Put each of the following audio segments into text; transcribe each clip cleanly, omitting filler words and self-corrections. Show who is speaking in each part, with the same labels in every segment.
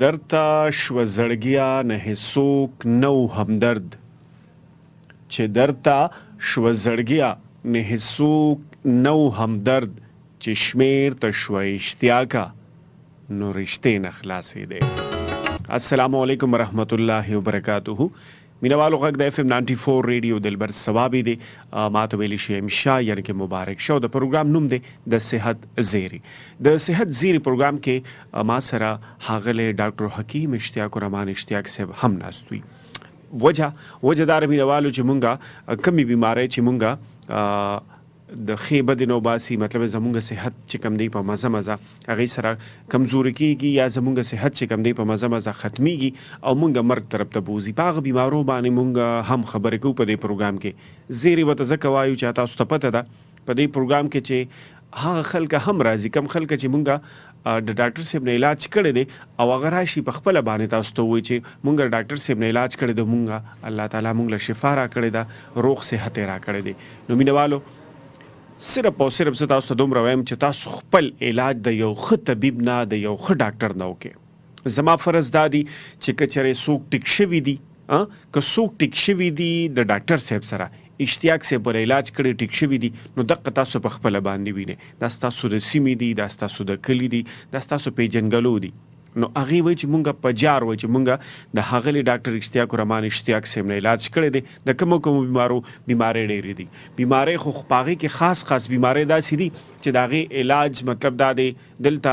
Speaker 1: درته شوه زړګیا نه هیڅوک نو همدرد، چې درته شوه زړګیا نه هیڅوک نو همدرد، چې شمیر ته شوه اشتیاقه نو رشتې نه خلاصېدې. السلام علیکم ورحمت الله وبرکاتہ. مینوالو غږ د FM 94 ریډیو دلبر ثوابي دی. ما ته ویلی شي امشا یعنی کې مبارک شو. د پروګرام نوم دی د صحت زیری. د صحت زیری پروګرام کې ما سره ښاغلی ډاکټر حکیم اشتیاق الرحمن اشتیاق صاحب هم ناست وي. وجه دار مینوالو چې مونږه کمی بیماری چې مونږه د ښې بدې نه وباسي، مطلب زمونږ صحت چې کم دی په مزه هغې سره کمزوري کېږي، یا زمونږ صحت چې کم دی په مزه ختمیږي او مونږ مرګ طرف ته بوځي. په هغه بیمارو باندې مونږ هم خبرې کوو په دې پروګرام کې. زیری ورته ځکه وایو چې تاسو ته پته ده په دې پروګرام کې چې هغه خلک هم راځي، کم خلک چې مونږ د ډاکټر صاحب نه علاج کړی دی او هغه راشي په خپله باندې تاسو ته وایي چې مونږ ډاکټر صاحب نه علاج کړی دی، مونږ الله تعالی مونږ له شفا را کړې ده، روغ صحت یې را کړی دی. نو مینوالو صرف او صرف زه تاسو ته دومره وایم چې تاسو خپل علاج د یو ښه طبیب نه، د یو ښه ډاکټر نه وکړئ. زما فرض دا دی چې که چېرې څوک ټیک شوي دي، که څوک ټیک شوي دي د ډاکټر صاحب سره، اشتیاق صاحب ور علاج کړی ټیک شوي دي، نو دقه تاسو په خپله باندې وینئ. دا ستاسو د سیمې دي، دا ستاسو د کلي دي، دا ستاسو پیژنګلو دي. نو هغې وایي چې مونږ په جار وایي چې مونږ د ښاغلي ډاکټر اشتیاق الرحمن اشتیاق صاحب نه علاج کړی دی. د کومو بیمارۍ ډېرې دي. بیمارۍ خو په هغې کې خاص بیمارۍ داسې دي چې د هغې علاج مطلب دا دی دلته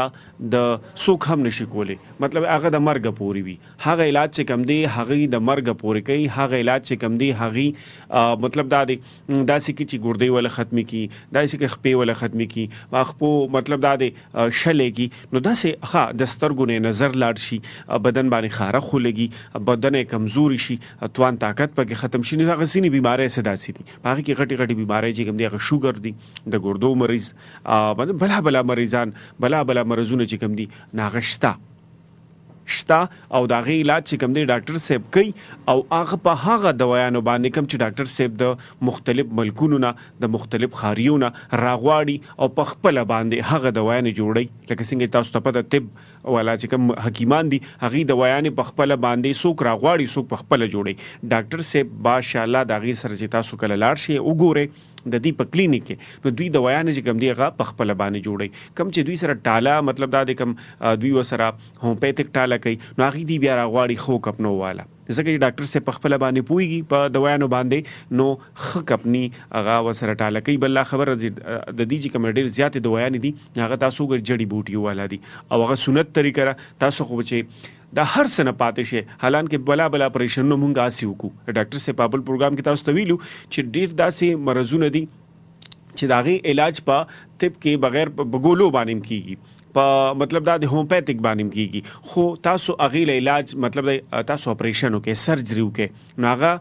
Speaker 1: د څوک هم نشي کولی، مطلب هغه د مرګه پورې وي. هغه علاج چې کم دی هغې د مرګه پورې کوي. هغه علاج چې کم دی هغې مطلب دا دی داسې کې چې ګردې وله ختمي کي، داسې کې خپې وله ختمي کي، خپو مطلب دا دی شلې کي، نو داسې ښه د سترګو نه نظر لاړ شي، بدن باندې خارښ ولګي، بدن یې کمزوري شي، توان طاقت پکې ختم شي. نو هغه ځینې بیمارۍ څه داسې دي، په هغې کې غټې بیمارۍ چې کوم دي هغه شوګر دي، د ګردو مریض، بلا مریضان، بلا مرضونه چې کوم دي هغه شته او د هغې علاج چې کوم دی ډاکټر صاحب کوي او هغه په هغه دوايانو باندې کوم چې ډاکټر صاحب د مختلف ملکونو نه، د مختلف ښاریو نه راغواړي او په خپله باندې هغه دوايانې جوړوي. لکه څنګه تاسو ته پته طب والا چې کوم حکیمان دي هغې دوايانې په خپله باندې څوک راغواړي، څوک په خپله جوړوي. ډاکټر صاحب ماشاءالله د هغې سره چې تاسو کله لاړ شئ وګورئ د دې په کلینیک کې، نو دوی دوايانې چې کوم دي هغه په خپله باندې جوړوي. کوم چې دوی سره ټاله مطلب دا دی کوم دوی ورسره هومپیتھک ټاله کوي، نو هغې دی بیا راغواړي ښو کپنو والا، ځکه چې ډاکټر صاحب په خپله باندې پوهېږي په دوايانو باندې، نو ښه کپني هغه ورسره ټاله کوي. بل لا خبره د دې چې کوم ډېر زیاتې دوايانې دي هغه تاسو وګورئ جړي بوټي والا دي او هغه سنت طریقه را تاسو خو چې دا هر څه نه پاتې شي. حالانکه بلا اپریشنونه مونږ هسې وکړو. ډاکټر صاحب په بل پروګرام کې تاسو ته ویلو چې ډېر داسې مرضونه دي چې د هغې علاج په طب کې بغیر په ګولو باندې کېږي، په مطلب دا د هومپیتھک باندې کېږي، خو تاسو هغې له علاج مطلب تاسو اپریشن وکړئ، سرجري وکړئ، نو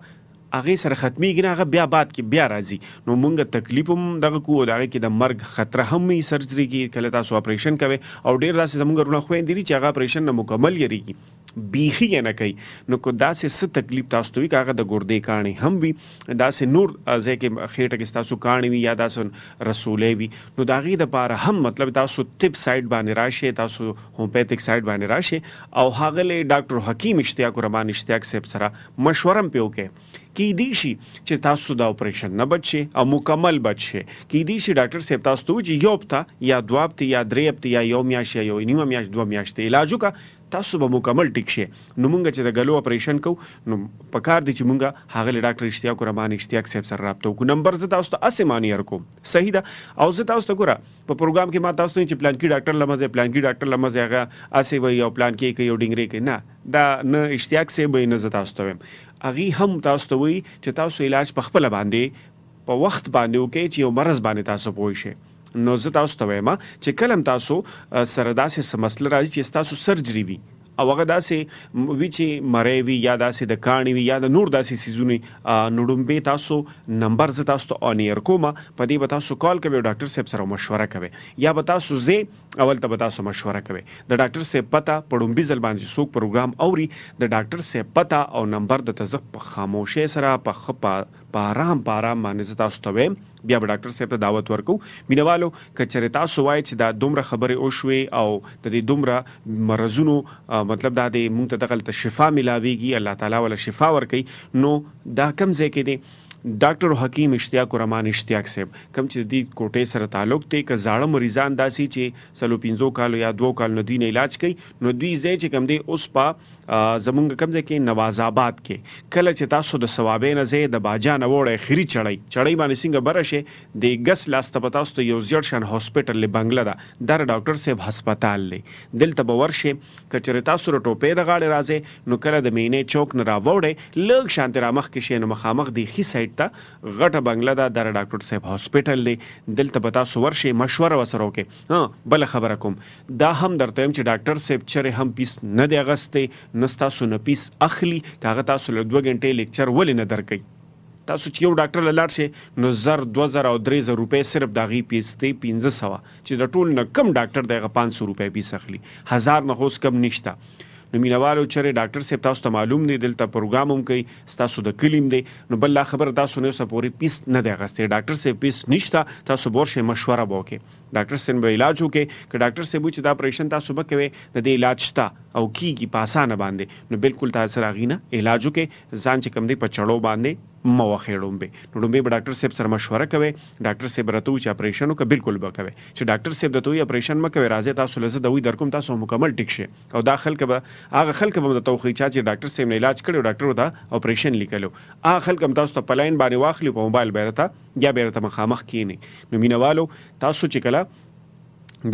Speaker 1: هغې سره ختمیږي نه، هغه بیا بعد کې بیا راځي. نو مونږ تکلیف هم دغه کوو، د هغې کې د مرګ خطره هم وي سرجري کې کله تاسو اپریشن کوئ. او ډېر داسې زمونږ وروڼه خویندې دي چې هغه اپریشن نه مکمل یریږي، بیخي یې نه کوي. نو که داسې څه تکلیف تاسو ته وي، که هغه د ګردې کاڼې هم وي، داسې نور ځای کې خېټه کې ستاسو کاڼې وي یا داسې رسولې وي، نو د هغې دپاره هم مطلب تاسو طب سایډ باندې راشئ، تاسو هومپیتھک سایډ باندې راشئ او ښاغلی ډاکټر حکیم اشتیاق الرحمن اشتیاق صاحب سره مشوره هم پرې وکړئ. کیدای شي چې تاسو د اپریشن نه بچ شئ او مکمل بچ شئ. کیدای شي ډاکټر صاحب تاسو ته وایي چې یو هفته یا دوه هفتې یا درې هفتې یا یو میاشت یا یو نیمه میاشت 2 میاشتې علاج وکړه، تاسو به مکمل ټیک شئ. نو مونږ چې د ګلو اپریشن کوو نو پکار دی چې مونږ ښاغلي ډاکټر اشتیاق الرحمن اشتیاق صاحب سره رابطه وکړو. نمبر زه تاسو ته هسې مانیر کوم، صحیح ده. او زه تاسو ته ګوره په پروګرام کې ما تاسو ته چې پلانکي ډاکټر لمزه پلانکي ډاکټر لمزه هغه هسې وایي او پلانکي کوي او ډینګرې کوي، نه، دا نه اشتیاق صاحب وایي نه زه تاسو ته وایم. هغې هم تاسو ته وایي چې تاسو علاج په خپله باندې په وخت باندې وکړئ چې یو مرض باندې تاسو پوه شئ. نو زه تاسو ته وایم چې کله هم تاسو سره داسې څه مسله راځي چې ستاسو سرجري وي او هغه داسې وي چې مری وي یا داسې د کاڼي وي یا د نور داسې څیزونه، نو ډومبې تاسو نمبر زه تاسو ته آن ایر کوم، په دې به تاسو کال کوئ او ډاکټر صاحب سره مشوره کوئ، یا به تاسو اول ته به تاسو مشوره کوئ. د ډاکټر صاحب پته په ډومبي ځل باندې څوک پروګرام اوري، د ډاکټر صاحب پته او نمبر د ته زه په خاموشۍ سره په په آرام باندې زه تاسو ته وایم بیا به ډاکټر صاحب ته دعوت ورکو. مینوالو که چېرې تاسو وایئ چې دا دومره خبرې وشوې او د دې دومره مرضونو مطلب دا دی مونږ ته دغلته شفا ملاویږي، الله تعالی ولا شفا ورکوي، نو دا کم ځای کې دی ډاکټر حکیم اشتیاق الرحمن اشتیاق صاحب کوم چې د دې کوټې سره تعلق دی که زاړه مریضان داسي چې 45 کالو یا 2 کال نه دوی نه علاج کوي نو دوی ځای چې کم دی اوس په زمونږ کم ځای کې نواز آباد کې کله چې تاسو د ثوابې نه ځای د باجا نه وړی خري چړی باندې څنګه بره شي د ګس لاسته په تاسو ته یو زیړ شان هاسپټل لی بنګله ده دا ډاکټر صاحب هسپتال دی دلته به ورشي که چېرې تاسو د ټوپې د غاړې راځئ نو کله د مینې چوک نه راوړئ لږ شانتې رامخ کې شي نو مخامخ د ښي سایډ ته غټه بنګله ده دا ډاکټر صاحب هاسپټل دی دلته به تاسو ورشئ مشوره ورسره وکړئ. بله خبره کوم دا هم درته وایم چې ډاکټر صاحب چېرې هم پیس نه دی اخیستی نه ستاسو نه پیس اخلي که هغه تاسو له 2 غنټې لیکچر ولې نه درکوي. تاسو چې یو ډاکټر له لاړ شئ نو 1000 2000 او 3000 روپۍ صرف د هغې پیس دی 1500 چې د ټول نه کم ډاکټر دی هغه 500 روپۍ پیس اخلي 1000 نه خو اوس کم نشته. نو مینوالو چېرې ډاکټر صاحب تاسو ته معلوم دی دلته پروګرام هم کوي ستاسو د کلیم دی نو بل لا خبر تاسو نه اوسه پورې پیس نه دی اخیستی ډاکټر صاحب پیس نشته تاسو به ورشئ مشوره به وکړئ ډاکټر صاحب به علاج وکړي که ډاکټر صاحب وایي چې دا اپریشن تاسو به کوئ د دې علاج شته او کیږي په اسانه باندې نو بالکل تاسو سره هغې نه علاج وکړئ ځان چې کوم دی په چړو باندې مه وخې ډومبې نو ډومبې به ډاکټر صاحب سره مشوره کوئ ډاکټر صاحب راته وایي چې اپریشن وکړه بالکل به کوئ چې ډاکټر صاحب درته وایي اپریشن مه کوئ راځئ تاسو له زه دوی در کوم تاسو مکمل ټیک شئ او دا خلک به هغه خلک به درته وښیي چې ډاکټر صاحب نه علاج کړی ډاکټر ورته اپریشن لیکلو هغه خلک هم تاسو ته په لاین باندې واخلي په موبایل به یې راته یا به یې راته مخامخ کښېنئ. نو مینوالو تاسو چې کله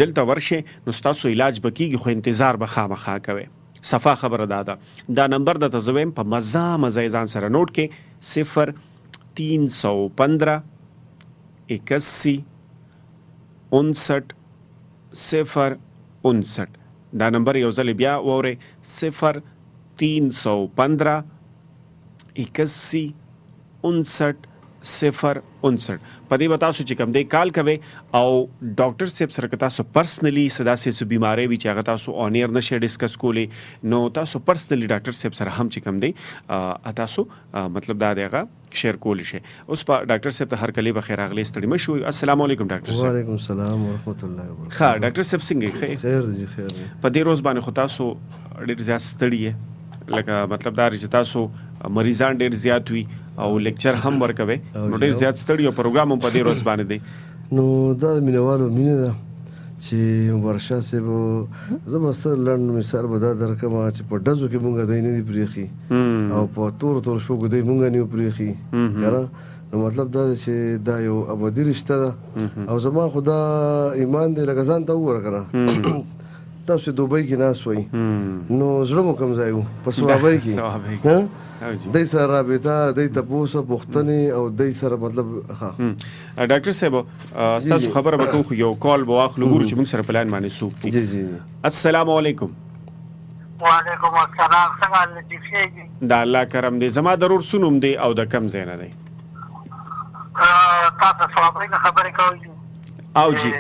Speaker 1: دلته ورشئ نو ستاسو علاج به کېږي خو انتظار به خامخا کوئ. صفا خبره دا نمبر درته زه وایم په مزه یې ځان سره نوټ کړئ 0315 81 59 059 دا نمبر یو ځل بیا واورئ 0315 81 59 059 په دې به تاسو چې کوم دی کال کوئ او ډاکټر صاحب سره که تاسو پرسنلي څه داسې څه بیماری وي چې هغه تاسو آنیر نشئ ډسکس کولی نو تاسو پرسنلي ډاکټر صاحب سره هم چې کوم دی تاسو مطلب دا دی هغه شیر کولی شئ. اوس په ډاکټر صاحب ته هر کلی بخیر راغلی ستړي مه شوئ. السلام علیکم ډاکټر صاحب.
Speaker 2: وعلیکم السلام ورحمت الله وبرکاته.
Speaker 1: ښه ډاکټر صاحب څنګه یې
Speaker 2: خیر دی خیر دی.
Speaker 1: په دې روز باندې خو تاسو ډېر زیات ستړي یې لکه مطلب دا چې تاسو مریضان ډېر زیات وي او لیکچر هم ورکوي نو ډېر زیات ستړي او پروګرام هم په دې روز باندې دی
Speaker 2: نو دا مینوالو مینه ده چې مبارک شاه صاحب زه به څه لنډ مثال به دا درکړم چې په ډزو کې مونږ دی نه دي پرېښي او په تور شپو دی مونږ نه یو پرېښي که نو مطلب دا دی چې دا یو ابدي رشته ده او زما خو دا ایمان دی لکه ځان ته وګوره که نه تاسو دوبۍ کې ناست وئ نو زړه مو کوم ځای و په ثوابۍ کې دی سره رابطه دی تپوسه پوښتنې او دی سره مطلب
Speaker 1: ډاکټر صاحب ستاسو خبره به کوو خو یو کال به واخلو ګورو چې موږ سره په لاین باندې څوک دي.
Speaker 2: جی جی
Speaker 1: السلام علیکم.
Speaker 3: وعلیکم السلام. څنګه حال دي ښه
Speaker 1: د الله کرم دی. زما ضرور سنوم دی او د کم ځای نه دی
Speaker 3: تاسو صحابه خبرې کوئ
Speaker 1: او جی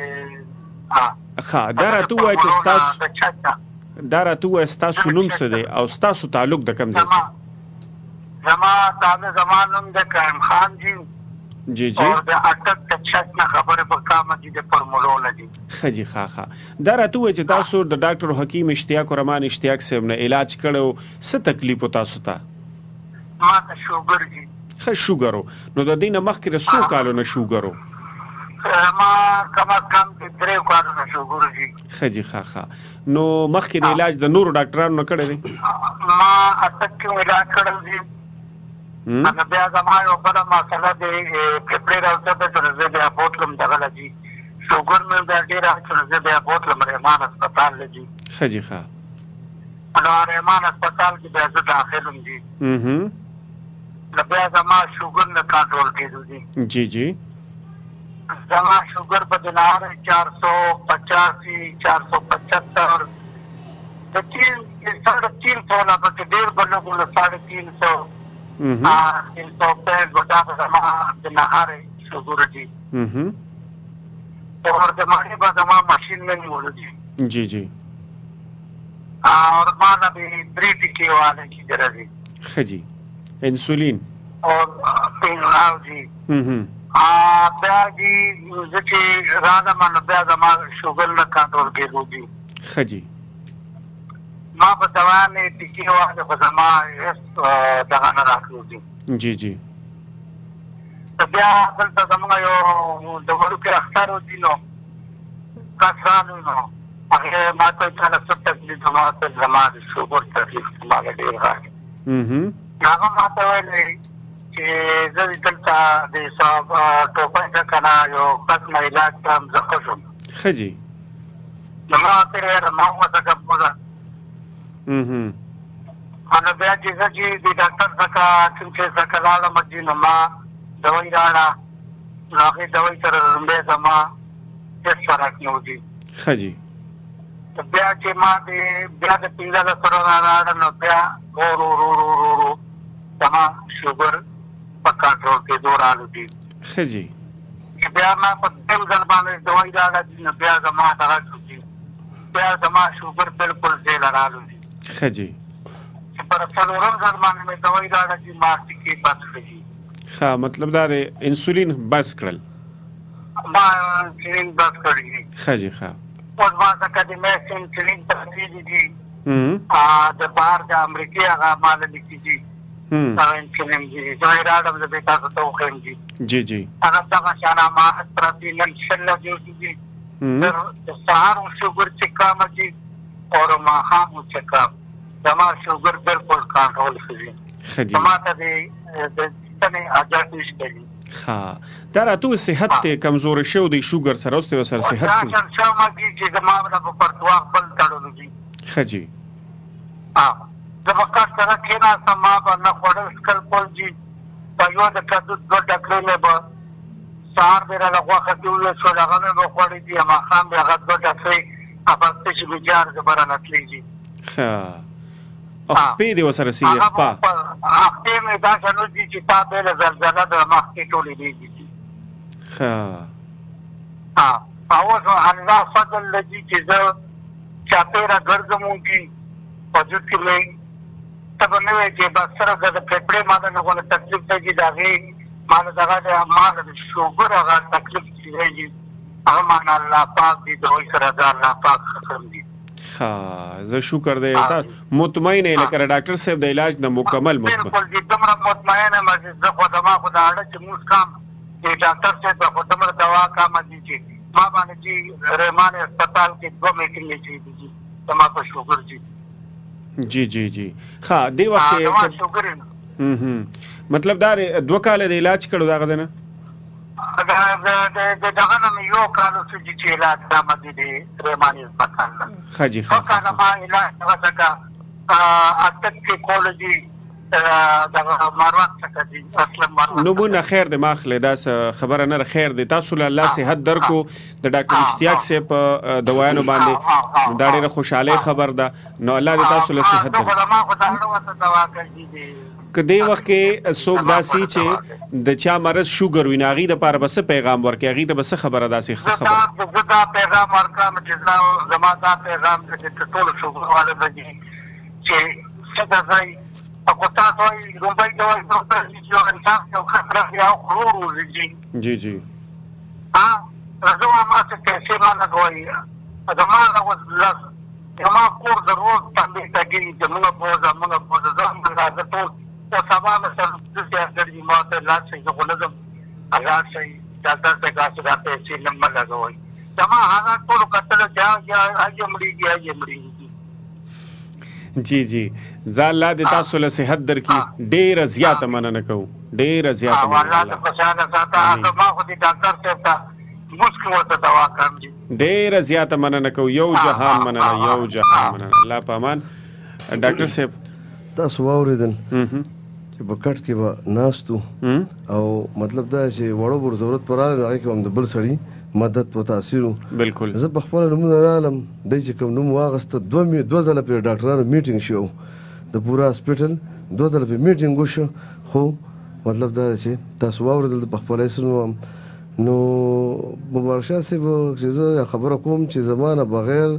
Speaker 1: ښه دا راته ووایه چې ستاسو نوم څه دی او ستاسو تعلق د کم ځای سره؟
Speaker 3: زما نوم د کریم خان جی
Speaker 1: جی
Speaker 3: اور د اټک تچک نه خبره په کامه دي د فارمولو لګي.
Speaker 1: ښه جی ښه دا راته ووایه چې تاسو د ډاکټر حکیم اشتیاق الرحمن اشتیاق صاحب نه علاج کړی څه تکلیف و تاسو ته؟
Speaker 3: ما ته شوګر جی.
Speaker 1: ښه شوګر و نو د دې نه مخکې د څو کالو نه شوګر و؟
Speaker 3: ما کم از کم 3 کالو نه شوګر جی.
Speaker 1: ښه جی ښه نو مخکې د علاج د نورو ډاکټرانو نه کړی دی؟
Speaker 3: ما اټک کې علاج کړی دی انا بیا زما یو بله مسله دی پرېپرې راوځه چې زه بیا بوتلم دغه لګي شوګر مې بیا ډېره چې زه بیا بوتلم رحمان هسپتال لګي.
Speaker 1: ښه جی ښه
Speaker 3: نو رحمان هسپتال کې بیا زه داخل یم جي نو بیا زما شوګر نه کنټرول کېدو دي.
Speaker 1: جی جی
Speaker 3: زما شوګر په دنار 485 475 د 350 نه پکې ډېر بلګو 350 365 بټا په زما د نهار شوګر جی اور د ماړي په زما ماشین نه نیول جی.
Speaker 1: جی جی
Speaker 3: اور ما نه به 3 ټکی والے کی درځي.
Speaker 1: ښه جی انسولین
Speaker 3: اور او جی بیا جی زه چې راغلم نو بیا زما شوګر نه کنټرول کېدو جی
Speaker 1: ښه جي
Speaker 3: ما په دوا مې ټیکې واخلې خو زما هېڅ دغه نه راتلو جي
Speaker 1: جی جی
Speaker 3: بیا دلته زموږ یو د وړوکي اختر و جي نو کس رالو نو هغې ما ته ویل چاله څه تکلیف زما ته زما د شوګر تکلیف زما له ډېر راغی هغه ما ته ویل چې زه دلته د حساب ټوپۍ څه که نه یو کس نه علاج کړم زه ښه شوم
Speaker 1: ښه جي
Speaker 3: نو ما ورته ویل ما وڅکه پوزه نو بیا چې زه چې د ډاکټر څخه کوم شی څخه لاړم چې نو ما دوايي راوړه نو هغې دوايي سره لومړی زما هېڅ فرق نه و جي
Speaker 1: ښه جي
Speaker 3: بیا چې ما بیا د 15 سره راوړه نو بیا ورو ورو ورو ورو زما شوګر په کنټرول کېدو رالو جي
Speaker 1: ښه جي
Speaker 3: چې بیا ما په دویم ځل باندې دوايي راوړه نو بیا زما دغه شو جي بیا زما شوګر بالکل ځای له رالو جي
Speaker 1: ښه جي
Speaker 3: چې پر څلورم ځل باندې مې دوايي راوړه چې ما ټیکې بس کړې جي
Speaker 1: ښه مطلب دا دی انسولین بس کړل
Speaker 3: ما انسولین بس کړی دی
Speaker 1: ښه جي ښه
Speaker 3: اوس ما څخه د مې انسولین ترتیب دي د بهر د امریکې هغه مال لیکي جي هغه انسولین جي زه یې راوړم زه به تاسو ته وښیم جي
Speaker 1: جی جی
Speaker 3: هغه دغه شان امانت پرتې نن شل لګېږي جي د سهار شوګر چیک کوم جي اور ماښام چیک کوم زما شوګر بالکل کنټرول شوی
Speaker 1: ښه جي
Speaker 3: زما ته د ستنې اجازه نشته جي
Speaker 1: ښه دا راته صحت ته کمزوري شو دی شوګر سره اوس ته سره صحت سره
Speaker 3: دا څه ما جي چې زما په پرتواغ بل تړلو جي
Speaker 1: ښه جي
Speaker 3: زه به کار سره کېناستم ما به نه خوړل څکل کول جي په یو د کدو 2 ډکرې مې به سهار مې راله غوښه کې وویل شول هغه مې به خوړې دي ماښام مې هغه 2 ډکرې هغه چې مې جار زه به رانه تللی جي
Speaker 1: ښه او خپې دې ورسره سي خپه
Speaker 3: خپې مې دا شنو دي چې تا بېله زلزله د مخکې ټولې دیږي جي
Speaker 1: ښه
Speaker 3: اوس الله فضل لږي چې زه چاپېره ګرځم جي په وجود کې مې ته به نه وایې چې بس سره د پړپړې ما ته نه غواړم تکلیف دی جي د هغې ما له دغه ما د شوګر هغه تکلیف چې دی جي هغه ما نه الله پاک دي دوايي سره دا الله پاک ښه کړم دي
Speaker 1: ښه زه شکر دی مطمئن یې لکه ډاکټر صاحب د علاج نه مکمل مطمئن
Speaker 3: بالکل جي دومره مطمئن یم چې زه خو زما خو د اړه چې موږ کام چې ډاکټر صاحب به خو دومره دوا کام دي چې ما باندې چې رحمان هسپتال کې 2 میټینګې شوي دي زما په شوګر جي
Speaker 1: جی جی جی ښه دې وخت کې مطلب دا 2 کال د علاج کړو دغه دی نه
Speaker 3: دغه نه مې یو کال اوسېږي چې علاج کامه دي د رحمان هسپتال نه
Speaker 1: ښه جي
Speaker 3: ښه کاله ما علاج هغه څخه اټک کې کولجي دغه مروت څخه دي اصلا مروت
Speaker 1: نو مونږ خیر د ماخله دا خبره نه خیر دی تاسو له الله صحت درکو د ډاکټر اشتیاق صاحب په دوايانو باندې دا ډیره خوشاله خبر ده نو الله دې تاسو له صحت درکو
Speaker 3: ما خو دا ورته دوا کوي
Speaker 1: که دې وخت کې څوک داسي چې د چا مرض شوګر ویناغي د پاره بس پیغام ورکړي هغه ته بس خبره داسي خبره
Speaker 3: زه دا پیغام ورکړم چې زما دا پیغام چې ټول شوګر والے دي چې څه ځای او تاسو یې رومبای دا چې انسان یو خطر یا خرور وزي
Speaker 1: جی جی
Speaker 3: زه ما څه چې ما نه کوي زما دا وځل زما کور د روز باندې تاګي چې موږ په ځان باندې ټول او سبا مثلا د سیاست ما ته لا څه غلطم هغه شي ډاکټر ته کاسه راته چې نمبر لګوي زما هغه ټول کتل یا اجمړي
Speaker 1: جی جی ځا الله دې تاسو له صحت درکې ډېر زیاته مننه کوم ډېر زیاته
Speaker 3: والله خوشاله ساته هغه ما خو دې ډاکټر ته ته مسکو ورته دوا کوم
Speaker 1: ډېر زیاته مننه کوم یو جهان مننه یو جهان مننه الله پامان ډاکټر صاحب
Speaker 2: تاسو واوریدل چې په کټ کې به ناستو او مطلب دا چې وړو بر ضرورت پراله هغه کوم د بل سړی مدد و تاثیر
Speaker 1: بالکل
Speaker 2: زه په خپل نوم عالم د چې کوم نوم واغسته 2 ځله په ډاکټرانو میټینګ شو د پورا هسپټل 2 ځله په میټینګ وشو خو مطلب دا چې تاسو واوریدل په خپل اسنو نو مبارک شاه صاحب چې زه خبره کوم چې زمانه بغیر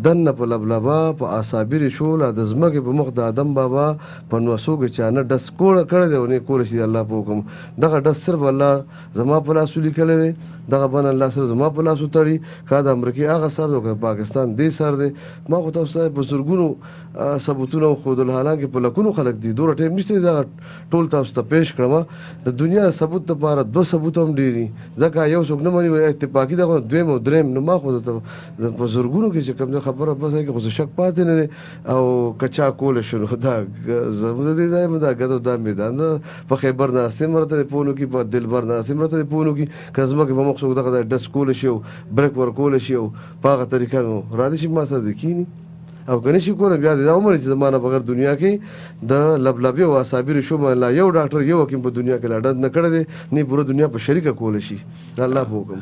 Speaker 2: دنه په لبلبا په اعصابي شول د ځمکې په مخ د آدم بابا په نوسو کې چانه ډس کوړه کړی دی او نه کول شي الله په حکم دغه ډس صرف الله زما په لاس لیکل دی دغه بن الله سره زما په لاس تړي کا د امریکا هغه سر دی پاکستان دی سر دی ما خو تاسو په زرګونو ثبوتونه خو د حالانکه په لکونو خلک دي دوه ټیم نشته دا ټول تاسو ته پیش کړم د دنیا ثبوت لپاره دوه ثبوت هم دي ځکه یو څوک نه مونږ اتفاقی دغه دویم او دریم نو ما خو د په زرګونو کې چې کوم خبره بس کې خو شک پاتې نه او کچا کول شنو دا زموږ دې ځای مده غزو د میدان په خیبر ناسم مرته پونو کې په دلبر ناسم مرته پونو کې کزمه کې په مخ څو دغه دس کول شي او بریک ور کول شي او په هغه طریقه نو را دي شي ما سره دکینی او کنه شي کوله بیا د عمر چې زمانہ بغیر دنیا کې د لبلبي او اصابي شو مله یو ډاکټر یو حکیم په دنیا کې لاډد نه کړی دی نه پوره دنیا په شریکه کول شي الله په حکم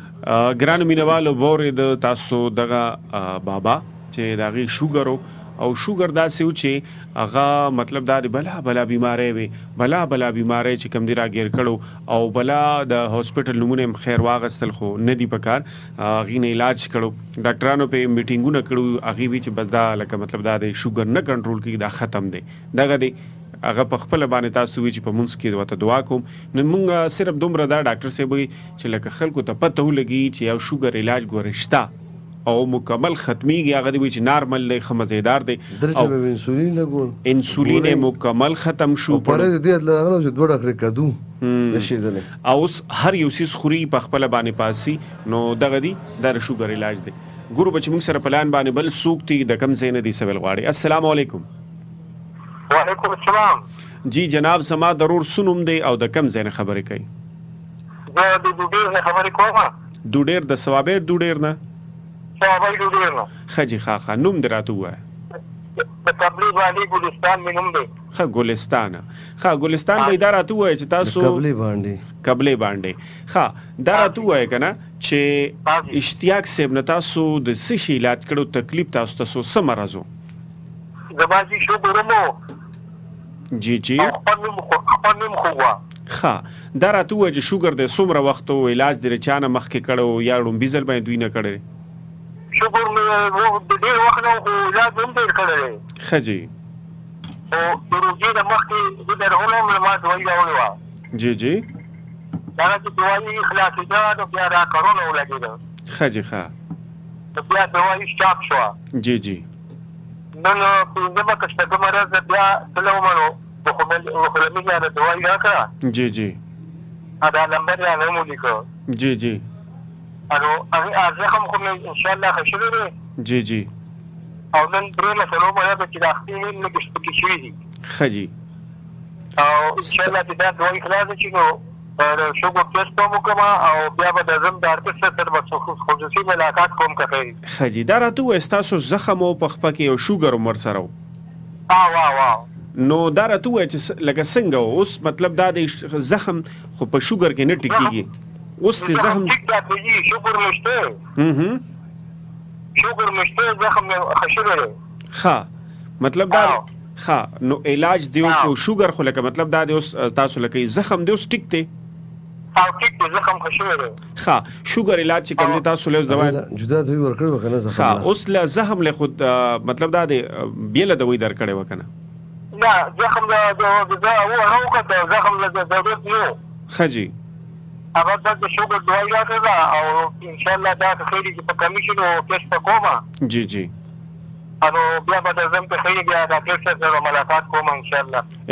Speaker 1: ګران مینوالو ووري د تاسو دغه بابا چې دغه شوګر او شوګر داسې و چې هغه مطلب دا بلا بیماری وي بلا بیماری چې کم دی راګیر کړو او بلا د هاسپټل نمونه خیر واغستل خو نه دی پکار هغه نه علاج کړو ډاکټرانو په میټینګونه کړو هغه وی چې بس دا لکه مطلب دا د شوګر نه کنټرول کړي دا ختم دی دغه دی هغه په خپل باندې تاسو وی چې په مونږ کې وته دعا کوم نو مونږ صرف دومره دا ډاکټر صاحب چې لکه خلکو ته پته ولګي چې یو شوګر علاج ګورشتا او مکمل ختمیږي هغه دی چې نارمل دی خمزیدار دی
Speaker 2: او انسولین لګول
Speaker 1: انسولین مکمل ختم شو
Speaker 2: پر دې لغلو چې دوه ډاکټر کدو نشیدل
Speaker 1: او هر یو سیس خوري په خپل باندې پاسي نو دغه دی د شوګر علاج دی ګورو بچ موږ سره پلان باندې بل سوکتي د کم زین دي سوال غواړي السلام علیکم
Speaker 3: وعلیکم السلام
Speaker 1: جی جناب سما ضرور سنوم دی او د کم زین خبرې کوي
Speaker 3: زه د ډوډۍ خبرې کوم
Speaker 1: ډوډیر د ثوابیر ډوډیر نه
Speaker 3: ثوابیر ډوډۍ نه
Speaker 1: خجی خاخه نوم دراته وای
Speaker 3: د قبلي باندې ګلستان مې نوم دی
Speaker 1: ګلستان به دا راته وای چې تاسو قبلي باندې دا راته وای کنه چې اشتیاق سیب نه تاسو د سشي علاج کړو تکلیف تاسو سمرازو
Speaker 3: زبازي شو ګورمو
Speaker 1: جی
Speaker 3: خپل خو
Speaker 1: دا راته وای چې شوګر د څومره وخت او علاج د رچانه مخکې کړو یا ډومبیزل باندې دوی نه کړی
Speaker 3: شوګر مې د ډېر وخت نه علاج هم ډېر کړی
Speaker 1: خجی
Speaker 3: او د روزي د مخکې د درهونو ما دوی راوړو
Speaker 1: جی
Speaker 3: دا چې دوی خلاصې ده نو بیا را کارونه ولګېده
Speaker 1: خجی
Speaker 3: نو بیا دوی سټاپ شو
Speaker 1: جی
Speaker 3: نن په دې کې څه مرز بیا تلومنو خو مې نه دوی راکړه
Speaker 1: جی
Speaker 3: دا نمبر یا نه مو لیکو
Speaker 1: جی
Speaker 3: انو هغه هم کوم ان شاء الله خشلره
Speaker 1: جی
Speaker 3: او نن درې مسلو مې د چې داخلي نه کې شي دي
Speaker 1: خجی
Speaker 3: او ان شاء الله دا دوی خلاص شي نو شوګر ټیسټ کوم کما او بیا به د زم ډاکټر سره خصوصي ملاقات کوم کوي
Speaker 1: خجی دا راته وستاسو زخم او پخپه کې او شوګر عمر سره
Speaker 3: واو
Speaker 1: نو دا راته وای چې لکه څنګه اوس مطلب دا د زخم خو په شوګر کې نه ټکیږي اوس ته زخم
Speaker 3: شوګر مشته زخم خشلره
Speaker 1: مطلب دا نو علاج دیو کو شوګر خو لکه مطلب دا د اوس تاسو لکه زخم دی اوس ټیک دی
Speaker 3: زخم خشلره
Speaker 1: شوګر علاج چې کوم تاسو له دوا
Speaker 2: جدا دوی ورکړو کنه زخم
Speaker 1: اوس له زخم له خود مطلب دا د بیل دوی درکړې وکنه
Speaker 3: لا زخم هو راوکته زخم له ضرورت نو
Speaker 1: خجی
Speaker 3: هغه د شوګر دوايي راکړه او ان شاء الله دا خیری چې په کمیشن او کیس په کومه
Speaker 1: جی
Speaker 3: انو بیا به زم په خیری بیا د ډاکټر سره ملاقات کوم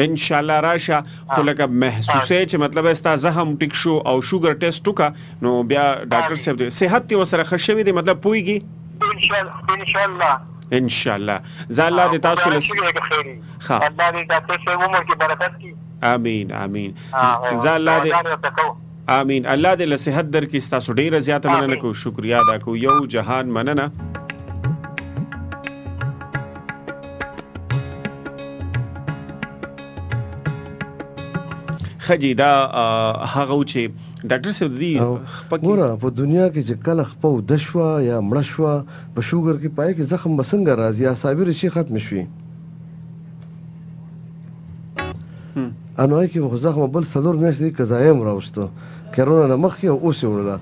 Speaker 3: ان شاء الله راشه خو لکه محسوسه چې مطلب استا زخم ټیک شو او شوګر ټیسټ وکا نو بیا ډاکټر صاحب صحت تی وسره خښوي دي مطلب پويږي ان شاء الله زال الله تاسو له خیری الله دې ډاکټر صاحب عمر کې برکت کړي
Speaker 1: امين زال الله امين الله دې له صحت در کې تاسو ډیره زیاته مننه کو شکریا ادا کو یو جهان مننه خجی دا هغه چې ډاکټر صاحب دی
Speaker 2: ګوره په دنیا کې چې کله خپو د شوا یا مړ شوا په شوګر کې پای کې زخم بسنګ راځي یا صابر شي ختم شي انوای کې خو زخم بل صدور میاشتې قضایم راوستو کرونا نه مخکې او اوس یې وړله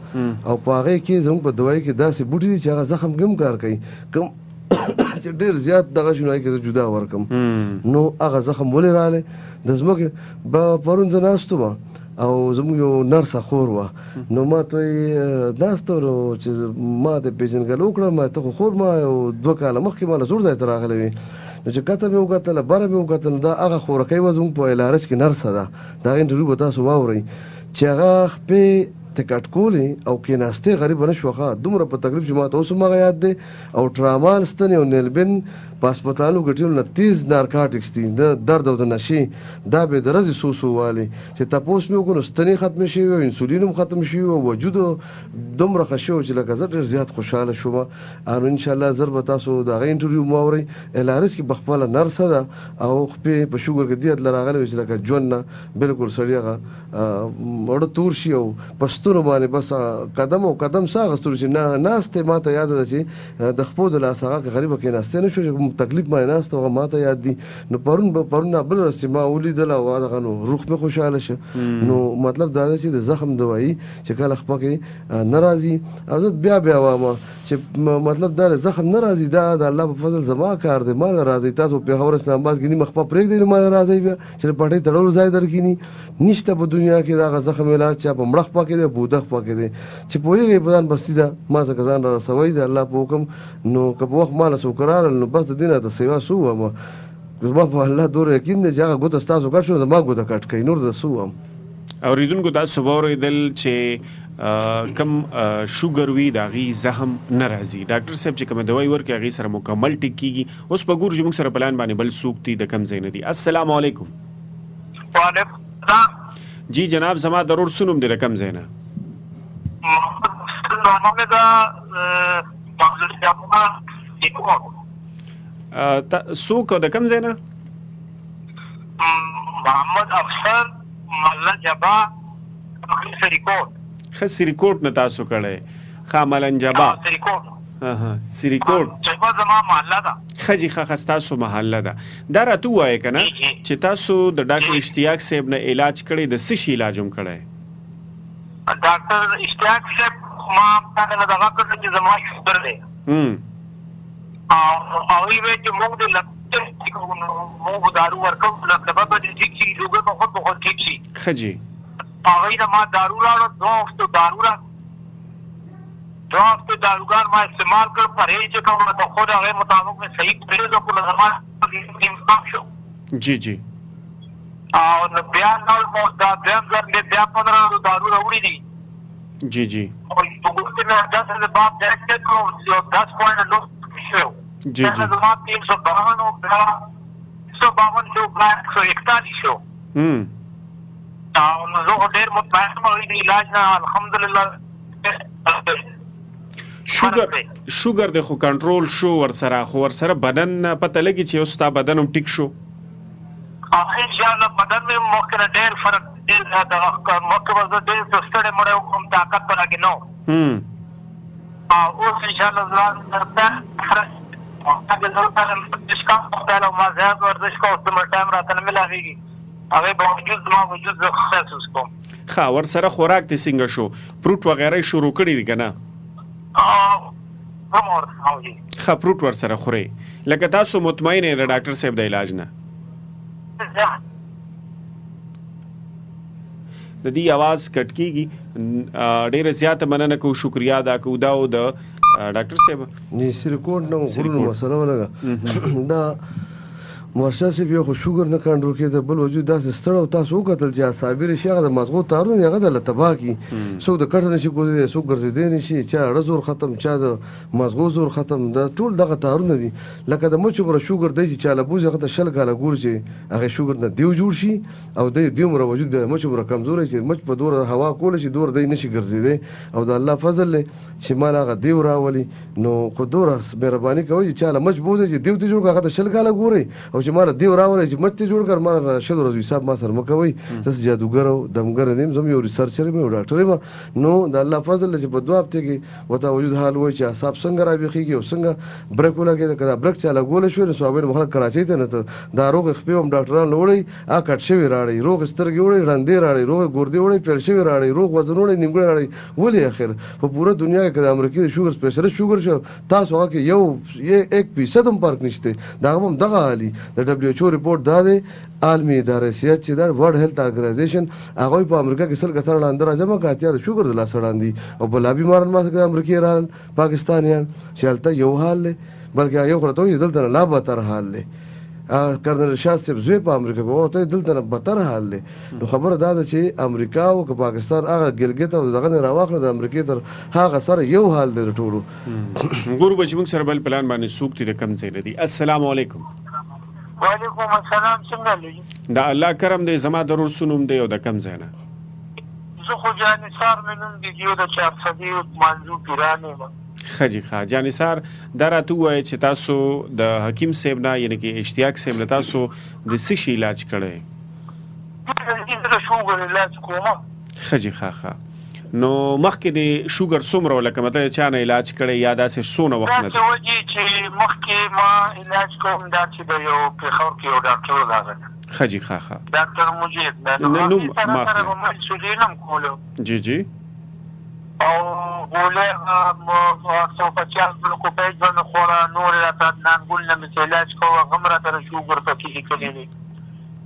Speaker 2: او په هغې کې زموږ په دوايي کې داسې بوټي دي چې هغه زخم کې هم کار کوي کوم چې ډېر زیات دغه شي نو هغې کې زه جدا ورکړم نو هغه زخم ولې راغلی د ځمکې به پرون زه ناست وم او زموږ یو نرسه خور وه نو ما ته یې ناسته نو چې ما ته پېژندګلو وکړه ما ته خو خور ما یو 2 کاله مخکې ما له زوړ ځای ته راغلی وي نو چې کته مې وکتله بره مې وکتل نو دا هغه خورکۍ وه زموږ په LRS کې نرسه ده د هغې انټرویو به تاسو واورئ چې هغه خپې ته کټ کولې او کېناستې غریبه نه شوه ښه دومره په تکلیف چې ما ته اوس هم هغه یاد دی او ټرامال ستنې او نیلبین په هسپتالونو کې ټولو نه تیز نارکاټکس دي د درد او د نشې دا به د ورځې څو والي چې تپوس مې وکړو ستنې ختمې شوي او انسولین هم ختم شوي او وجود دومره ښه شوی چې لکه زه ډېر زیات خوشحاله شوم او انشاءالله زر به تاسو د هغې انټرویو مو واورئ LRS کې بخپله نرسه ده او خپې په شوګر کې دیت له راغلی وي چې لکه ژوند نه بلکل سړي هغه مړه تور شي او په ستونو باندې بس قدم او قدم سا اخیستلو چې ناستې ما ته یاده ده چې د خپو د لاس هغه غریبه کېناستې نه شو چې تکلیف باندې ناست هغه ما ته یاد دي نو پرون بل ورځ چې ما ولیدله او هغه نو روح مې خوشحاله شه نو مطلب دا دی چې د زخم دوایي چې کله خپه کې نه راځي او زه بیا وایم چې مطلب دا زخم نه راځي دا د الله په فضل زما کار دی ما راځي تاسو پېښور اسلام آباد کې نیمه خپه پرېږدئ نو ما راځئ بیا چې د پټۍ تړلو ځای درکیني نشته په دنیا کې دغه زخم علاج چا په مړه خپه کې دی بوده خپه کې دی چې پوهېږئ په ځان بستي ده ما څخه ځان را رسوئ د الله په حکم نو که په وخت ما له څوک راغلل نو بس د دې نه ته سوا څه ووایم زما په الله دومره یقین دی چې هغه ګوته ستاسو کټ شو زما ګوته کټ کوي نور زه څه ووایم
Speaker 1: اورېدونکو تاسو واورېدل چې کم شوګر وي د هغې زخم نه راځي ډاکټر صاحب چې کومه دوايي ورکړي هغې سره مکمل ټیک کېږي اوس په ګورو چې موږ سره پلان باندې بل څوک دي د کم ځای نه دي السلام علیکم
Speaker 3: وعلیکم السلام
Speaker 1: جی جناب زما ضرور سنوم دی د کم ځای نه څوک د کم ځای نه
Speaker 3: محمد افسر ملا جبا سریکوټ
Speaker 1: ښه سریکوټ نه تاسو کړی ښه ملن جبا سریکوټ
Speaker 3: جبا زما محله ده
Speaker 1: ښه جي ښه ستاسو محله ده دا راته ووایه که نه چې تاسو د ډاکټر اشتیاق صاحب نه علاج کړی د څه شي علاج هم کړی
Speaker 3: ډاکټر اشتیاق صاحب ما نه دغه کړی چې زما شوګر دی او هغوی وایي چې موږ د موږ دارو ورکوو لکه به دې ټیک شي شوګر به خود به خود ټیک شي
Speaker 1: ښه جي
Speaker 3: هغوی نه ما دارو راوړه 2 هفتو دارو را 2 هفته داروګان ما استعمال کړ پرهیز چې کوم ته خود هغې مطابق مې صحیح پرهیز وکړو زما امکان شو
Speaker 1: جی جی
Speaker 3: او نو بیا نو دا دویم ځل مې بیا 15 دارو راوړي دي
Speaker 1: جی جی
Speaker 3: او وګورئ مې 10 باب ډایرکټ کړو 10.9 شو
Speaker 1: جی جی
Speaker 3: زما 352 او بیا 152 شو بیا 141 شو او نو زه ډېر مطمئن یم د علاج نه الحمدلله
Speaker 1: شوګر د خو کنټرول شو ورسره خو ورسره بدن پته لګي چې اوس تا بدن هم ټیک شو
Speaker 3: ان شاء الله بدن مې مخکې نه ډېر فرق ډېر مخکې به زه ډېر ستړی مړی وم طاقت په راکې نه او اوس ان شاء الله ما زیات ورزش کوم څومره ټایم راته نه ملاویږي هغې باوجود زما وجود زه محسوس کوم
Speaker 1: ښه ورسره خوراک دې څنګه شو فروټ وغیره شروع کړي دي که نه ښه فروټ ورسره خورئ لکه تاسو مطمئن یې د ډاکټر صاحب د علاج نه د دې आवाज کټ کېږي ډېره زیاته مننه کوو شکریا ادا کوو دا و د ډاکټر صاحب
Speaker 2: نه سریکوټ نه غرونو مسله ولګه دا مرشد صاحب یو خو شوګر نه کنټرول کېده بل وجود داسې ستړی او تاسو وکتل چې اعصابي رشي هغه د مغزو تارونه دي هغه د تباه کړي څوک د کټ نشي کولی څوک ګرځېدی نشي چا اړه زور ختم چا د مغزو زور ختم دا ټول دغه تارونه دي لکه د مچ عمره شوګر دی چې چاله بوځي هغه ته 20 کاله ګوري چې هغه شوګر نه دیو جوړ شي او د دې عمره وجود د مچ عمره کمزوري چې مچ په دوره هوا کول شي دور دی نشي ګرځېدی او د الله فضل چې مال هغه دیو راولي نو خو دوره مهرباني کوي چې چاله مچ بوځي چې دیو ته جوړ هغه ته 20 کاله ګوري او چې چې مال دی راوړی چې مت جوړ کړ ما شل ورځې حساب ما سره مکوي تاسو جادوګر او دمګر نیم زم یو ریسرچر مې ډاکټر ما نو د الله فضل چې په 2 هفته کې وته وجود حال وای چې حساب څنګه راويخيږي او څنګه برک ولګي کدا برک چاله ګول شو نو صاحب مخالک کراچۍ ته نه ته دا روغ خپې هم ډاکټران لوړی ا کټ شوی راړي روغ سترګې وړي رندې راړي روغ ګردې وړي پیل شوی راړي روغ وزن وړي نیمګړی راړي ولې اخر په پوره دنیا کې د امریکای د شوګر سپیشلیست شوګر شو تاسو هغه کې یو 1% هم فرق نشته دا هم دغه حالي د دبليو ایچ او ریپورت دا دی عالمي اداره صحت چې دا ورلد هیلث ارګنایزیشن هغه په امریکا کې سل کسان لاندې راځم کاتیا د شوګر د لاس وړاندې او بلا بیماران ما څخه امریکای رال پاکستانیان چلته یو حال بلکې یو خرته یو دلته لا بهتر حال دی کرنل شاه صاحب زوی په امریکا کې وته دلته نه بهتر حال دی نو خبره دا ده چې امریکا او پاکستان هغه ګلګت او دغه نه راوخله د امریکا تر هغه سره یو حال دی ټولو
Speaker 1: ګورو بچ موږ سره بل پلان باندې سوکتي د کم ځای لري السلام علیکم
Speaker 3: وعلیکم السلام څنګه لې
Speaker 1: دا الله کرم دی زما ضرور سنوم دی او د کم ځای نه
Speaker 3: زه خو جانثار مې نوم دی یو د 400 منځو پیرانه ما
Speaker 1: خجی ښه جانثار دا راته ووایه چې تاسو د حکیم صاحب نه یعنې کې اشتیاق صاحب نه تاسو د څه شي علاج کړی
Speaker 3: د شوګر علاج کوم
Speaker 1: خجی ښه نو مخکې د شوګر څومره لکه مطلب چا نه علاج کړی یا داسې څونه وخت نه
Speaker 3: دا چې مخکې ما علاج کوم دا چې د یو پېښور کې یو ډاکټر راغلی
Speaker 1: خجی ښه
Speaker 3: ډاکټر مجید نه نو ما سره کولو
Speaker 1: جی
Speaker 3: او بوله 150 روپے ځنه خورا نور راته نانګول نه مې علاج کوه غمره تر شوګر پکې لیکلې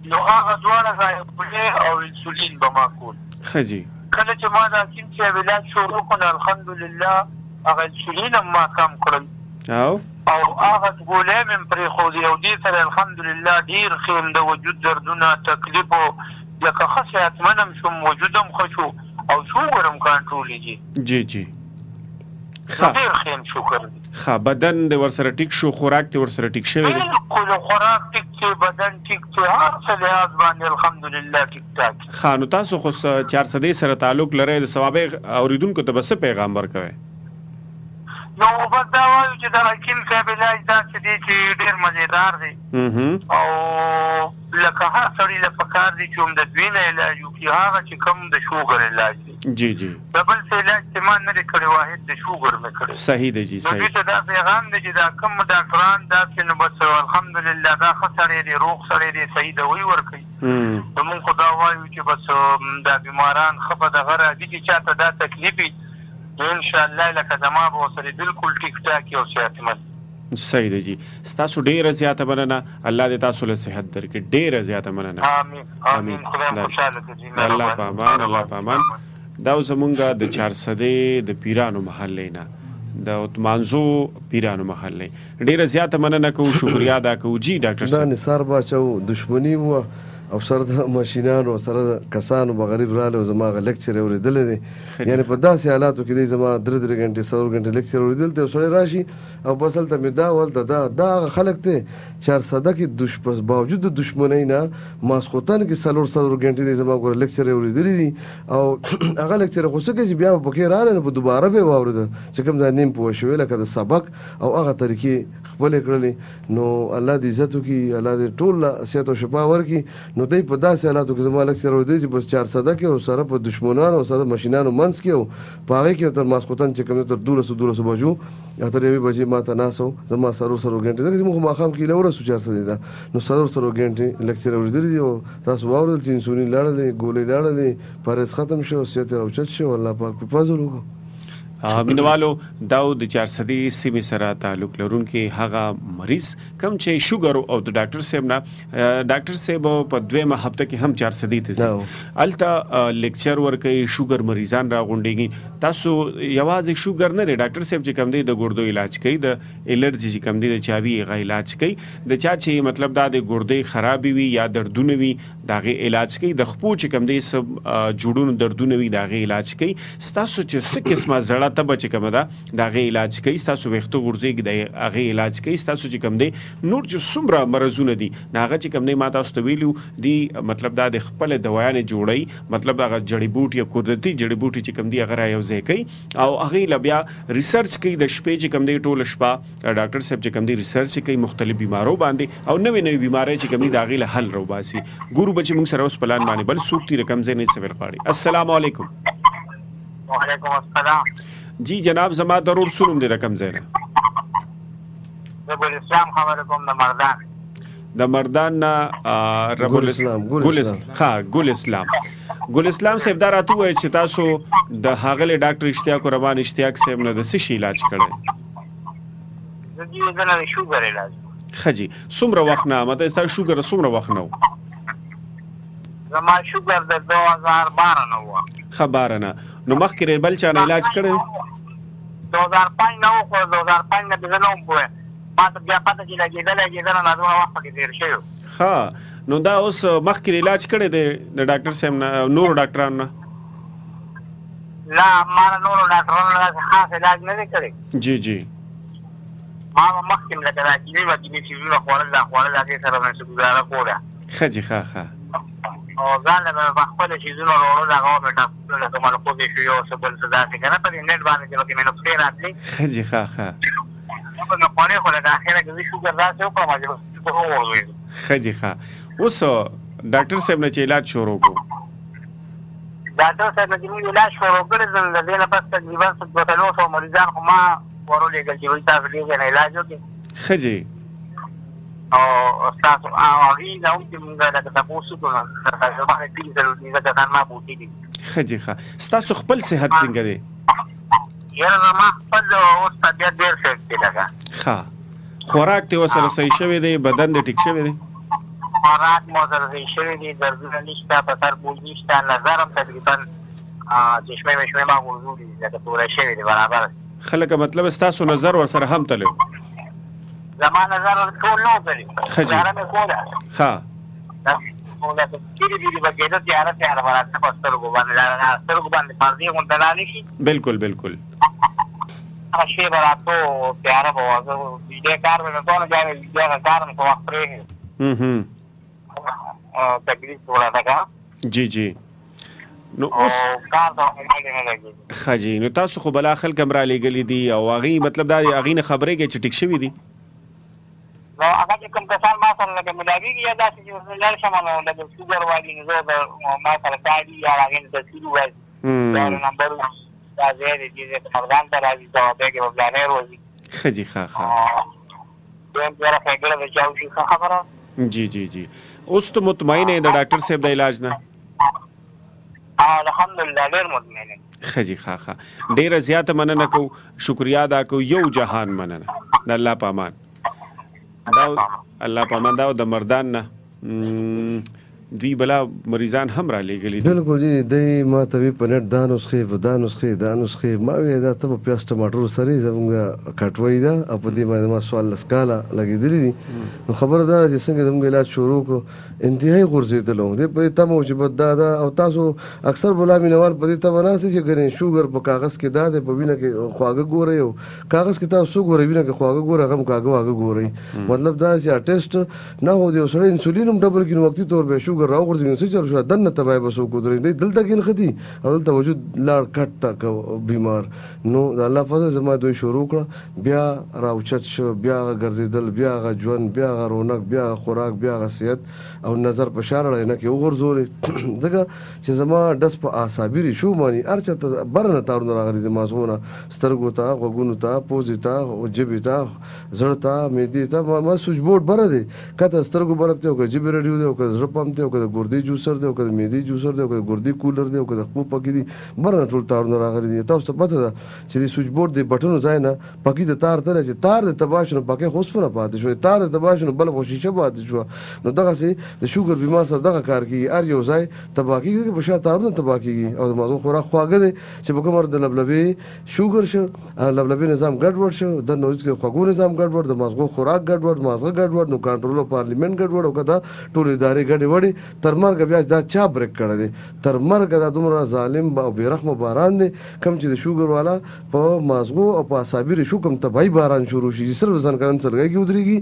Speaker 3: نو هغه دواړه ځای بوله او انسولین به ما کول
Speaker 1: خجی
Speaker 3: کله چې ما دا حکیم صاحب علاج شروع کړ الحمدلله هغه انسولین ما کم کړل او هغه بوله مې پرې خو دی او دې سره الحمدلله ډیر خیم د وجود دردونه تکلیف او لکه خاصیت منم شوم وجودم خوشو او شوګرم کنټرولېږي
Speaker 1: جی
Speaker 3: ډېر خیم شکر
Speaker 1: ښه بدن د ورسره ټیک شو خوراک د ورسره ټیک شوی دی
Speaker 3: بالکل خوراک ټیک دی بدن ټیک دی هر څه لحاظ باندې الحمدلله ټیک ټاک
Speaker 1: ښه نو تاسو خو 400 سره تعلق لرئ د ثوابه اوریدونکو ته بس پیغام ورکوي
Speaker 3: نو په دا وایو چې د حکیم صاحب علاج داسې دی چې ډېر مزیدار دی او لکه هر سړي له پکار دی چې هم د دوی نه علاج وکړي هغه چې کوم د شوګر علاج دی
Speaker 1: جی
Speaker 3: د بل څه علاج چې ما نه دی کړی واحد د شوګر مې کړی
Speaker 1: صحیح دی جی
Speaker 3: نو دوی ته دا پیغام دی چې دا کوم ډاکټران داسې نو بس الحمدلله دا ښه سړی دی روغ سړی دی صحیح دوی ورکوي نو موږ خو دا وایو چې بس دا بیماران ښه په دغه راځي چې چاته دا تکلیف وي ان شاء الله لکه زما به ورسره بالکل ټیک ټاک او صحتمند
Speaker 1: صحیح دی جی ستاسو ډیره زیاته مننه الله دې تاسو له صحت درکړي ډیره زیاته مننه
Speaker 3: امين خدای خوشاله کړي
Speaker 1: الله پامان دا زمونږه د 400 د پیرانو محلې نه د اتمانزو پیرانو محلې ډیره زیاته مننه کوو شکریا ادا کوو جی ډاکټر
Speaker 2: دا نثار باچو دښمنی و او سره د ماشینانو سره د کسانو بغریب رااله زما غ لیکچر اوریدل دي یعنی په داسې حالاتو کې زما 3 غنټې 4 غنټې لیکچر اوریدل ته سره راشي او بسل ته مې دا ولته دا خلک ته 400 کې باوجود د دښمنۍ نه ماسخوتن کې 4 غنټې زما ګور لیکچر اوریدل دي او هغه لیکچر خو څه کې بیا په کې رااله په دوباره به واورید چې کوم دا نیم پوه شوې لکه د سبق او هغه طریقې خپل کړلې نو الله دې عزت وکي الله دې ټول صحت او شفا ورکي نو دوی په داسې حالاتو کې زما لیکچر اوریدل چې بس 400 کې او سره په دښمنانو او سره ماشینانو منځ کې او په هغه کې تر ماسخوتن چې کوم تر 12 بجو اتر یوې بجې ما ته ناسو زما سره غنټې دغه موږ ماخام کې لور 400 ده نو سره غنټې لیکچر اوریدل دي او تاسو واورل چې انسولین لاړلې ګولې لاړلې پرېس ختم شو صحت راوچت شو الله پاک په فضل وکړو
Speaker 1: مینوالو داو د 400 سیمې سره تعلق لرونکي هغه مریض کم چې شوګر او د ډاکټر صاحب نه ډاکټر صاحب په دویمه هفته کې هم 400 ته ځي الته لیکچر ورکوي شوګر مریضان راغونډيږي تاسو یوازې شوګر نه ډاکټر صاحب چې کم دی د ګردو علاج کوي د الرجی چې کم دی د چاوي غي علاج کوي د چا چې مطلب دا د ګردې خرابې وي یا دردونه وي داغه علاج کوي د خپو چې کم دی سب جوړونو دردونه وي داغه علاج کوي تاسو چې څه قسمه زړه تبه چې کومه ده د هغې علاج کوي، ستاسو ویښته غورځېږي د هغې علاج کوي، ستاسو چې کوم دی نور چې څومره مرضونه دي نو هغه چې کوم دی ما تاسو ته ویلو دي، مطلب دا د خپلې دوايانې جوړوي، مطلب هغه جړی بوټي یا قدرتي جړی بوټي چې کوم دی هغه رايوځای کوي او هغې له بیا ریسرچ کوي د شپې چې کوم دی ټوله شپه ډاکټر صاحب چې کوم دی ریسرچ کوي مختلف بیمارو باندې او نوې نوې بیماری چې کوم دی د هغې له حل راوباسي. ګورو به چې موږ سره اوس پلان باندې بل څوک دي رقم ځای نه سویل غواړي. السلام علیکم.
Speaker 3: وعلیکم السلام.
Speaker 1: جی جناب زما ضرور سنوم دی رقم ځای نه.
Speaker 3: زه ګل اسلام خبرې کوم د مردان.
Speaker 1: د مردان نه رب الاسلام ګل اسلام صاحب دا راته وایي چې تاسو د هغه ډاکټر اشتیاق رحمان اشتیاق صاحب نه د څه شي علاج کړی؟
Speaker 3: زه د شوګر علاج.
Speaker 1: ښه جی څومره وخت نه مته ستا شوګر څومره وخت نه و؟
Speaker 3: زما شوګر د 2012 نه و.
Speaker 1: ښه 12 نه نو مخکې بل چا نه علاج کړی؟
Speaker 3: 2005 نه و خو 2005 نه زه نه وم پوهه ما ته بیا پته چې لګېدل نه دومره وخت پکې تېر شوی.
Speaker 1: ښه نو دا اوس مخکې علاج کړی دی د ډاکټر صاحب نه نورو ډاکټرانو نه؟
Speaker 3: لا ما نه نورو ډاکټرانو نه خاص علاج نه دی کړی.
Speaker 1: جی جی
Speaker 3: ما مخکې لکه دا کینې چیزونه خوړل هغې سره مې څه ګزاره کوله.
Speaker 1: ښه جي ښه
Speaker 3: او ځان له مې په خپله چیزونه راوړل هغه مې ټاکل لکه ملخوځې شو یو څه بل څه داسې که نه په دې نیټ باندې چې پکې مې نسخې راتلې
Speaker 1: ښه جي ښه
Speaker 3: مې خوړې خو لکه اخره کې زه شوګر داسې وکړم چې وغورځېدم.
Speaker 1: ښه جي ښه اوس ډاکټر صاحب نه چې علاج شروع کړو
Speaker 3: ډاکټر صاحب نه چې موږ علاج شروع کړی د دې نه پس تقریبا 200 مریضان خو ما ورولېږل چې وایي تاسو دې نه علاج وکړئ.
Speaker 1: ښه جي
Speaker 3: او ستاسو هغې نه هم چې مونږ لکه تپوس وکړو نو زما د 3 کسان ما بوټي دي.
Speaker 1: ښه جي ښه ستاسو خپل صحت څنګه دی؟
Speaker 3: یاره زما خپل اوس طبیعت ډېر ښه دی لکه
Speaker 1: ښه خوراک دې ورسره صحیح شوی دی بدن دې ټیک شوی دی؟
Speaker 3: خوراک مو سره صحیح شوی دی دردونه نشته په سر بوج نشته نظر هم تقریبا چشمې مشمې ما غورځولي دي لکه توره شوې دی برابر.
Speaker 1: ښه لکه مطلب ستاسو نظر ورسره هم تللی و؟
Speaker 3: زما نظر ټول نه و تللی تیاره مې کوله
Speaker 1: ښه
Speaker 3: لکه ډېرې ډېرې به کېده تیاره به راته په سترګو باندې پردې غونډه لاندې شي.
Speaker 1: بالکل بالکل
Speaker 3: هغه شی به راته تیاره به وه زه بجلی کار مې نه کوله بیا مې بجلی هغه کار مې په وخت پرېښی تکلیف جوړه ده که
Speaker 1: جی جی نو اوس
Speaker 3: کار ته عمل نه لګېږي.
Speaker 1: ښه جی نو تاسو خو بلا خلک هم رالیږلي دي او هغې مطلب دا هغې نه خبرېږئ چې ټیک شوي دي؟
Speaker 3: نو هغه چې کوم کسان ما سره لکه ملاوېږي یا داسې چې لاړ شم نو لکه شوګر والي نو زه ما سره کاږي یا هغې نه تصویر ووایي دا نمبر دا ځای دی چې زه مردان ته راځي ځوابی کې به پلانې روځي.
Speaker 1: ښه جي ښه
Speaker 3: دویم بیا ښېګړه د چا وشي ښه خبره.
Speaker 1: جی جی جی اوس ته مطمئن یې د ډاکټر صاحب د علاج نه؟
Speaker 3: الحمدلله ډېر مطمئن یم.
Speaker 1: ښه جي ښه ډېره زیاته مننه کوو شکریا ادا کوو یو جهان مننه د الله په امان. الله په امان دا د مردان نه دوی بلا مریضان هم را لېږلي دي.
Speaker 2: بالکل جی دی ما ته وی په نټ دا نسخې ما وی دا ته په پیاز ټماټر سره زموږ کټوي دا او په دې باندې ما سوال لسکاله لګېدلې دي نو خبره دا چې څنګه زموږ علاج شروع کو انتهایی غورځېدلو دې په تمه چې بد دا او تاسو اکثر بولا مینوال په دې تمه ناست چې ګرې شوګر په کاغذ کې دا په وینه کې خواږه ګوري او کاغذ کې تاسو ګوري وینه کې خواږه ګوري هغه کاغذ ګوري مطلب دا چې ټیسټ نه هو دی سره انسولین هم ډبل کې وختي تور به شوګر راو غورځي څه چل شو دنه تبای بسو کو درې دلته کې خدي او دلته وجود لاړ کټ تا بیمار نو الله فضل زما دوی شروع کړ بیا راوچت شو بیا ګرځیدل بیا غ ژوند بیا غ رونق بیا خوراک بیا غ صحت او نظر په شار نه کې وګرځول ځکه چې زما دس په اعصابي شو مانی ارچته برنه تارونه راغلي د مازغونه سترګو ته غوګونو ته پوزې ته او جبې ته زړه ته مېدې ته ما سوچ بورډ بره دی کته سترګو برته او جبې رډیو دی او زړه پم ته او ګردې جوسر دی او مېدې جوسر دی او ګردې کولر دی او خپل پکې دي برنه ټول تارونه راغلي دي تاسو ته پته ده چې د سوچ بورډ دی بټنو ځای نه پکې د تار تر چې تار د تباشنو پکې خوسپنه پاتې شو تار د تباشنو بل خوشیشه پاتې شو نو دغه سي د شوګر بیمار سره دغه کار کوي ار یو ځای تباکی کې په شاته تارونه تباکی او د مازو خوراک خواږه دي چې په کومر د لبلبي شوګر شو لبلبي نظام ګډوډ شو د نوځ کې خواږو نظام ګډوډ د مازغو خوراک ګډوډ مازغه ګډوډ نو کنټرول پارلیمنت ګډوډ او کدا ټول ادارې ګډې وړي تر مرګ بیا دا چا بریک کړی دی تر مرګ دا دومره ظالم او بېرحمه باران دی کم چې د شوګر والا په مازغو او په اعصابي ریشو کوم طبیعي باران شروع شي صرف ځانګړن سرګۍ کې ودرېږي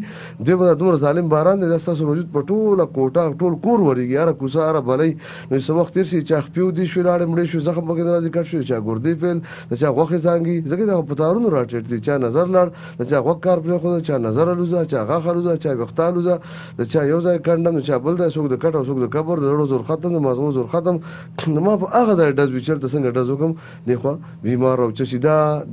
Speaker 2: دوی به دومره ظالم باران دی دا ستاسو وجود په ټوله کوټه ټول کور ورېږي هره کوڅه هره بلۍ نو څه وخت تېر شي چا خپې ودې شوې لاړې مړې شوې زخم پکې راځي کټ شو چا ګردې فیل د چا غوښې زانګي ځکه دا په تارونو راټیټ دي چا نظر لاړ د چا غوږ کار پرېښود چا نظر الوزه چا غاښ الوزه چا ویښته الوزه د چا یو ځای کنډم د چا بل ځای څوک د کټ او څوک د قبر د زړو زور ختم د مازغو زور ختم ما په هغه ځای ډز وي چېرته څنګه ډز وکړم دی خوا بیمار او چې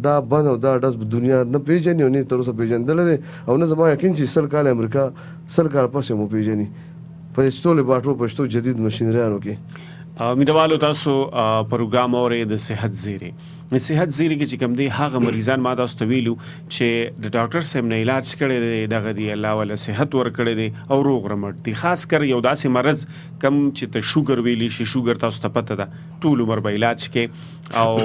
Speaker 2: دا بند او دا ډز دنیا نه پېژني او نه تر اوسه پېژندلی دی او نه زما یقین چې 100 کاله امریکا 100 کاله پس مو پېژني په پښتو لباټو پښتو جدید مشینریانو کې
Speaker 1: میدوالو تاسو پروګرام اورئ د صحت زیری د صحت زیری کې چې کوم دی هغه مریضان ما تاسو ته ویلو چې د ډاکټر صاحب نه علاج کړی دی دغه دی الله ولا صحت ور کړی دی او روغ رمټ دی خاص کر یو داسې مرض کم چې ته شوګر ویلی شي شوګر تاسو ته پته ده ټول عمر به علاج کې او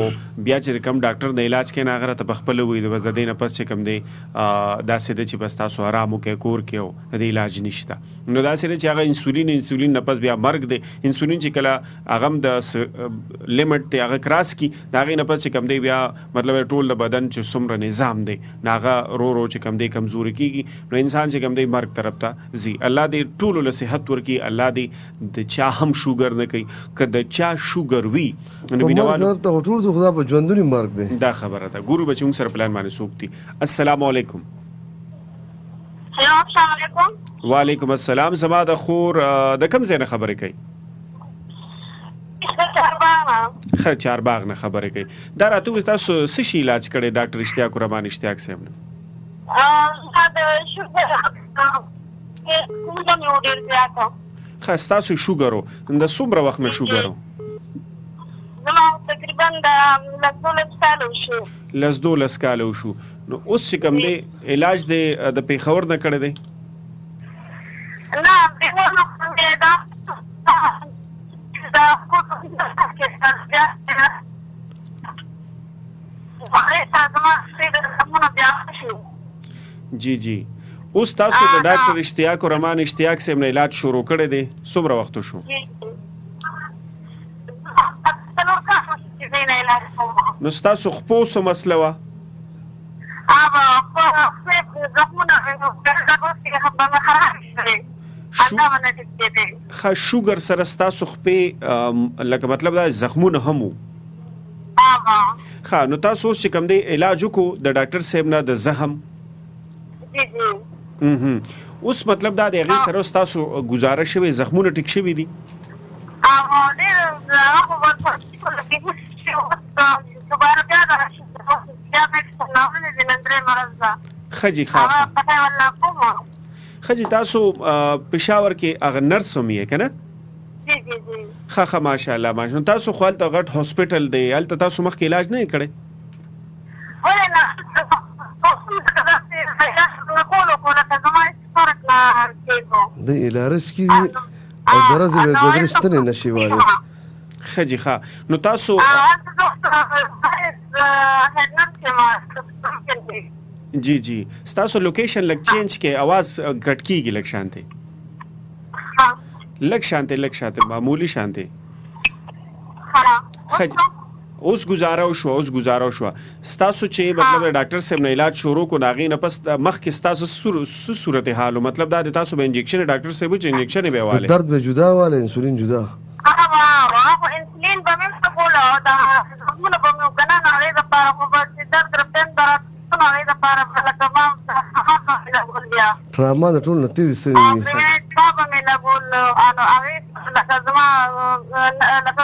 Speaker 1: بیا چې کم ډاکټر نه علاج کې نه غره ته بخپل وي د بس د دینه پس چې کم دی داسې د چې بس تاسو آرام وکړئ کور کې او د علاج نشته نو داسې چې هغه انسولین نه پس بیا مرګ دی انسولین چې کله هغه د لیمټ ته هغه کراس کی دا غي نه پس کم دی بیا مطلب ټول د بدن چې څومره نظام دی ناغه رو چې کم دی کمزوري کیږي نو انسان چې کم دی مرګ طرف ته زی الله دې ټول له صحت ورکی الله دې د چا هم شوګر نه کوي کله چا شوګر وی نو بینوالو
Speaker 2: ته ټول د خدا په ژوندونی مرګ دی
Speaker 1: دا خبره ده ګورو بچو سره پلان باندې سوکتي السلام علیکم
Speaker 4: هلو السلام علیکم
Speaker 1: وعلیکم السلام زما د خور د کم ځای نه خبرې کوي خیر چارباغ نه خبرې کوي دا راته تاسو څه شي علاج کړی ډاکټر اشتیاق الرحمن اشتیاق صاحب نه خیر تاسو شوګر د څومره وخت نه شوګر
Speaker 4: تقریبا د
Speaker 1: 12 کال شو نو اوس چې کوم دی علاج د پیښور نه کړی دی
Speaker 4: نه پیښور نه دا
Speaker 1: جی جی اوس تاسو د ډاکټر اشتیاق الرحمن اشتیاق صاحب نه علاج شروع کړی دی څومره وخت شو نو تاسو خپل څه مسله وه شوګر سره ستاسو خپې لکه مطلب دا زخمونه هم وو نو تاسو اوس چې کوم دی علاج وکړو د ډاکټر صاحب نه د زخم اوس مطلب دا د هغې سره ستاسو ګزاره شوې زخمونه ټیک شوي دي خجی خجی تاسو پېښور کې هغه نرس هم یې که نه ښه ماشاءالله ماشاءالله تاسو خو هلته غټ هاسپټل دی هلته تاسو مخکې علاج نه یې کړی
Speaker 2: د الارس کې دي او درځي به دوه ستنې نشي والي
Speaker 1: خجی نو تاسو جی جی ستاسو لوکیشن لګ چینج کې आवाज غټ کیږي لګ شانته لګ شانته معمولی شانته خج اوس گزارو شو ستاسو چې مطلب ډاکټر صاحب نه علاج شروع کو ناغي نه پس مخ کې ستاسو صورت حال مطلب دا تاسو به انجکشن ډاکټر صاحب چې انجکشن به واله
Speaker 2: درد به جدا واله انسولین جدا
Speaker 4: انسولین به مې کوله دا موږ به نو کنه نه لري دا په درد رپن درد
Speaker 2: ټراما د ټول نتیجې ستړي
Speaker 4: مې لګول انو هغه لکه زما لکه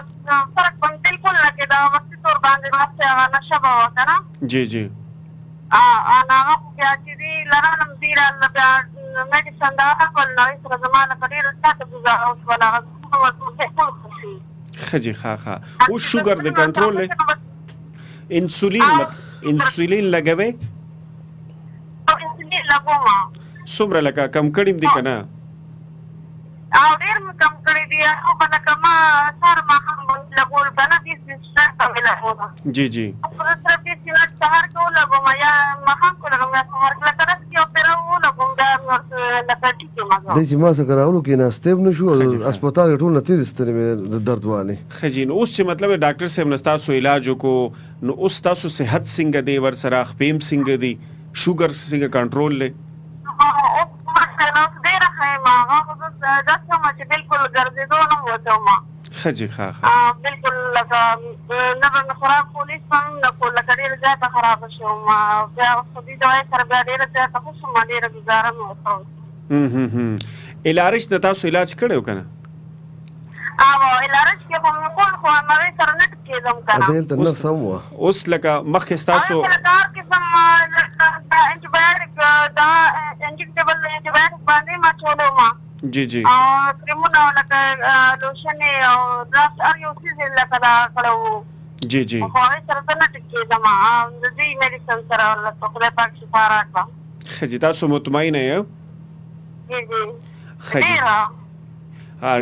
Speaker 4: فرق په بالکل لکه دا وخت تور باندې واسه نشه به وکنه
Speaker 1: جی جی
Speaker 4: انا بیا چې دی لرم دیره بیا میډیسن دا خپل نو سره زما نه کړی راته گزاره اوس ولا
Speaker 1: خجی او شوګر د کنټرول انسولین لګوي څومره لکه کم کړیم دي کنه
Speaker 4: او ډیر کم کړی دی او بل کما سر ما هم لګول کنه دې څه څه لګول
Speaker 1: جی جی
Speaker 4: پر سره دې چې سهار کو لګوم یا ما هم کو لګوم سهار کله تر کې او پر و لګوم دا نور لکه ټیک ما
Speaker 2: دی چې ما څخه راغلو کېناستې هم نه شو او هسپتال کې ټول نه تېزې ستنې مې د درد والې.
Speaker 1: ښه جي، نو اوس چې مطلب ډاکټر صاحب نه ستاسو علاج وکړو، نو اوس ستاسو صحت څنګه دی، ورسره خپې هم څنګه دي، شوګر څنګه کنټرول دی؟
Speaker 4: ډېره ښه یم، هغه خو زه داسې وم چې بلکل ګرځېدو نه وتم.
Speaker 1: ښه جي، ښه
Speaker 4: بلکل لکه نه به مې خوراک کولی شم، نه خو لکه ډېره زیاته خرابه شوم. بیا خو دې دوایي سره بیا ډېره زیاته ښه شوم، ډېره ګزاره مې وکړه.
Speaker 1: الارش د تاسو علاج کړی و که نه؟
Speaker 4: الارش کې خو مې کول، خو هغې سره نه ټکېدم که نه.
Speaker 2: دلته نرس هم وه.
Speaker 1: اوس لکه مخکې ستاسو
Speaker 4: هغې سره د هر قسم انټيبایوټیک دا انجکټیبل انټيبایوټیک باندې ما چولو ما.
Speaker 1: جی جی.
Speaker 4: کرېمونه لکه لوشنې او ډراپس هر یو څیز یې لکه دا کړی و.
Speaker 1: جی جی.
Speaker 4: خو هغې سره زه نه ټکېدم، د دې میډیسن سره ورته خدای پاک شفا راکړه.
Speaker 1: ښه جي، تاسو مطمئنه یې؟
Speaker 4: جی جی.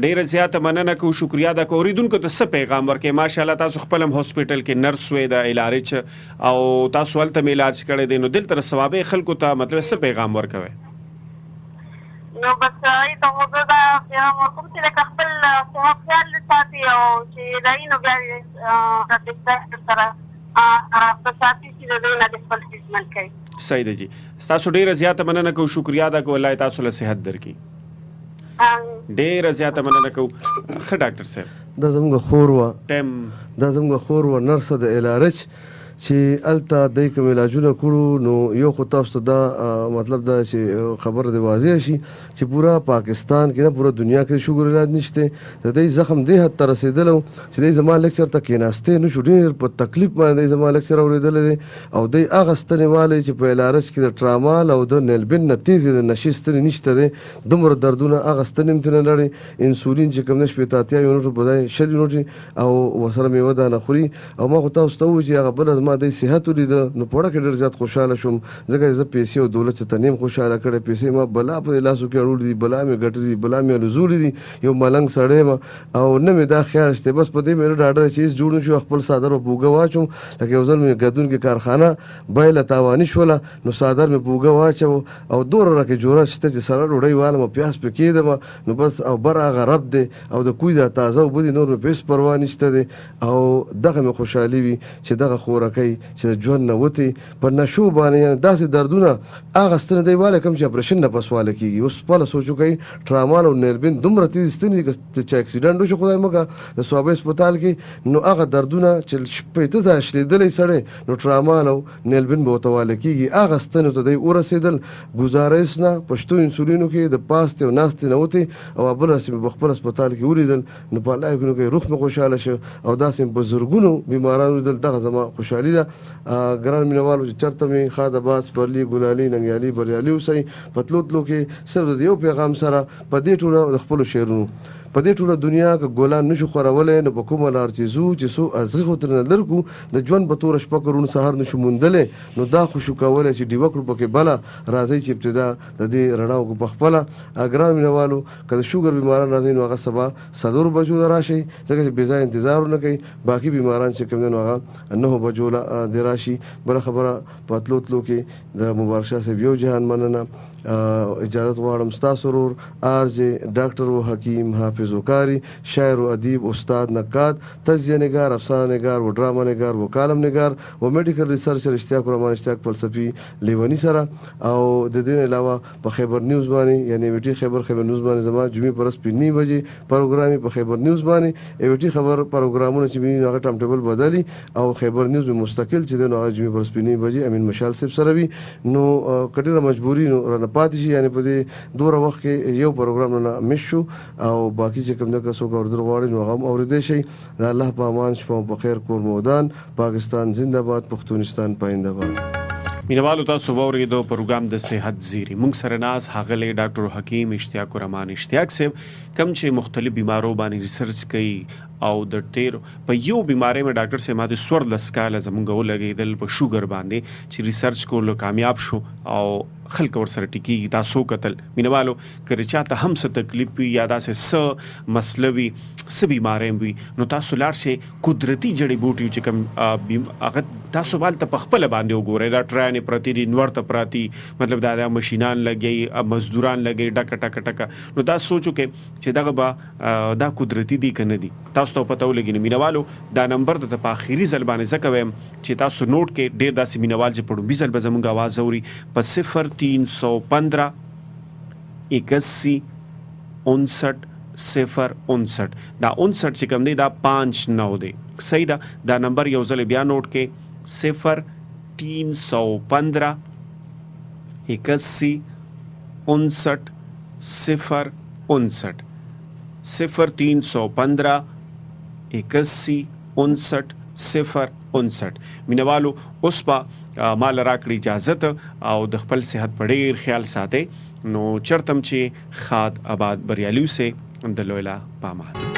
Speaker 1: ډېره زیاته مننه کوو، شکریا ده کوو. اورېدونکو ته څه پیغام ورکوئ؟ ماشاءالله تاسو خپل هم هاسپټل کې نرس وې د الارچ او تاسو هلته مې علاج کړی دی، نو دلته د ثوابۍ خلکو ته مطلب څه پیغام ورکوئ؟
Speaker 4: نو بس هغې ته خو زه دا پیغام ورکوم چې لکه خپل صحت خیال ساتي او چې رایي نو بیا ډاکټر سره رابطه ساتي چې د دوی نه د خپل ټریټمنټ کوي. صحیح
Speaker 1: ده جي، ستاسو ډېره زیاته مننه کوو، شکریا ده کوو، الله یې تاسو له صحت درکړي. ډېره زیاته مننه کوو. ښه ډاکټر صاحب،
Speaker 2: دا زموږ خور وه،
Speaker 1: دا
Speaker 2: زموږ خور وه نرسه د الارچ چې هلته دی کوم علاجونه کړو. نو یو خو تاسو ته دا مطلب دا چې خبره دې واضح شي چې پوره پاکستان کې نه پوره دنیا کې شوګر علاج نشته. د دې زخم دې حد ته رسېدلی و چې دی زما لیکچر ته کېناستې نه شو، ډېر په تکلیف باندې دی زما لیکچر اورېدلی دی. او دی هغه ستنې والی چې په الارچ کې د ټرامال او د نیلبین نه تېزې د نشې ستنې نشته دی، دومره دردونه هغه ستنې هم ترې نه لري. انسولین چې کوم دی 80 یونټو په ځای 20 یونټې او ورسره میوه دانه خوري. او ما خو تاسو ته ووایي چې هغه بله ما د صحت ولیده نو په وړه کې ډېر زیات خوشحاله شوم، ځکه زه پیسې او دولت ته نیم خوشحاله کړی. پیسې ما بلا په لاسو کې اړولې دي، بلا مې ګټلې دي، بلا مې الوزولې دي. یو ملنګ سړی یم او نه مې دا خیال شته، بس په دې مې ډاډه چې هېڅ جوړ نه شو. خپل څادر په پوږه واچوم، لکه یو ځل مې ګدون کې کارخانه بیله تاواني شوله، نو څادر مې پوږه واچو او دومره راکې جوړه شته چې سره ډوډۍ والم او پیاز پې کېدم، نو بس او بر هغه رب دی او د کوی دا تازه اوبه دي، نور مې هېڅ پروا نشته دی. او دغه مې خوشحالي وي چې دغه خورکۍ چې د ژوند نه وتې په نشو باندې داسې دردونه هغه ستنې دی والی کوم چې اپریشن نه پس والی کېږي. اوس خپله سوچ وکړئ ټرامال او نیلبین دومره تېزې ستنې دي که چې اکسیډنټ وشي خدای مکه د صوابۍ هسپتال کې، نو هغه دردونه چې 50 ځایه شلېدلی سړی نو ټرامال او نیلبین به ورته والی کېږي. هغه ستنو ته دی ورسېدل، ګزارش نه پښتو انسولینو کې د پاستې او ناستې نه وتې او بل راسې مې په خپل هسپتال کې ولیدل، نو په الله یقینو کې روح مې خوشحاله شو او داسې په زرګونو بیماران ولیدل. دغه زما خوشحالي ده. ګران مینوالو چې چېرته مې ښاد آباد، سپرلي، ګلالي، ننګیالي، بریالي اوسئ. په تلو تلو کې صرف د یو پیغام سره په دې ټوله د خپلو شعرونو په دې ټوله دنیا که ګلان نشو خورولی، نو په کومه لار چې ځو چې څو ازغې خو ترېنه لر کړو، د ژوند په توره شپه کروڼو سهار نشو موندلی، نو دا خوشو کولی چې ډیوه کړو پکې بله. راځئ چې ابتدا د دې رڼا وکړو په خپله. ګران مینوالو که د شوګر بیماران راځئ نو هغه سبا 4 بجو ته راشئ، ځکه چې بې ځایه انتظار ونه کوئ. باقي بیماران چې کوم دی نو هغه 9 بجو دې راشي. بله خبره په تلو تلو کې د مبارک شاه صاحب یو جهان مننه. اجازت غواړم ستاسو ورور آرجې ډاکټر و حکیم حافظ وکاري، شاعر و ادیب، استاد نقاد، تجزیه نگار، افسانه نگار و ډرامه نگار و کالم نگار و میډیکل ریسرچر اشتیاق الرحمن اشتیاق فلسفي لیونی سره. او د دې علاوه په خیبر نیوز باندې یعنی ویټي خیبر نیوز باندې زما جمعې پر ورځ 9 بجې پروګرام په خیبر نیوز باندې ویټي خبر پروګرامونه چې ویني هغه ټایم ټیبل بدلی او خیبر نیوز مستقل چې د هغه جمعې پر ورځ 9 بجې امین مشال صاحب سره وي. نو کډیره مجبوري نو پاتې شي، یعنی په دې دوره وخت کې یو پروګرام نه مس شو او باقي چې کوم دغه څوک اوردر غواړي نو هغه اوریدای شي. د الله په امان، شپه په خیر، کور مودان. پاکستان زنده باد، پښتونستان پاینده باد.
Speaker 1: مینوالو تاسو واورېدو پروګرام د صحت زیری. موږ سره ناز ښاغلی ډاکټر حکیم اشتیاق الرحمن اشتیاق صاحب کوم چې مختلف بیمارو باندې ریسرچ کوي او د ډېرو په یو بیمارۍ مې ډاکټر صاحب ما د 14 کاله زموږ ولګېدل په شوګر باندې چې ریسرچ کولو کامیاب شو او خلک ورسره ټیکېږي. تاسو کتل مینوالو که چاته هم څه تکلیف وي یا داسې څه مسله وي څه بیماری وي نو تاسو لاړ شئ قدرتي جړی بوټي چې کوم هغه تاسو بالته په خپله باندې وګورئ. دا ټرانې پرتې دي نور ته پراتي مطلب دا مشینان لګي مزدوران لګي ډکه ټکه ټکه نو دا سوچو کې چې دغه به دا قدرتي دي که نه دي. تاسو ته پته ولګي نو مینوالو دا نمبر د په آخري ځل باندې ځکه وایم چې تاسو نوٹ کې ډېر داسې مینوال چې په ډومبي ځل به زموږ اواز اوري په 0315 81 59 059 دا 59 چې کوم دی دا 59 دی. صحیح ده. دا نمبر یو ځل بیا نوٹ کې 0315 81 59 059 0315 81 59 059. مینوالو اوس په مال راکړي اجازت او د خپل صحت په ډېر خیال ساتئ. نو چرتم چې خاد آباد بریالیو سے د لویلا پامان.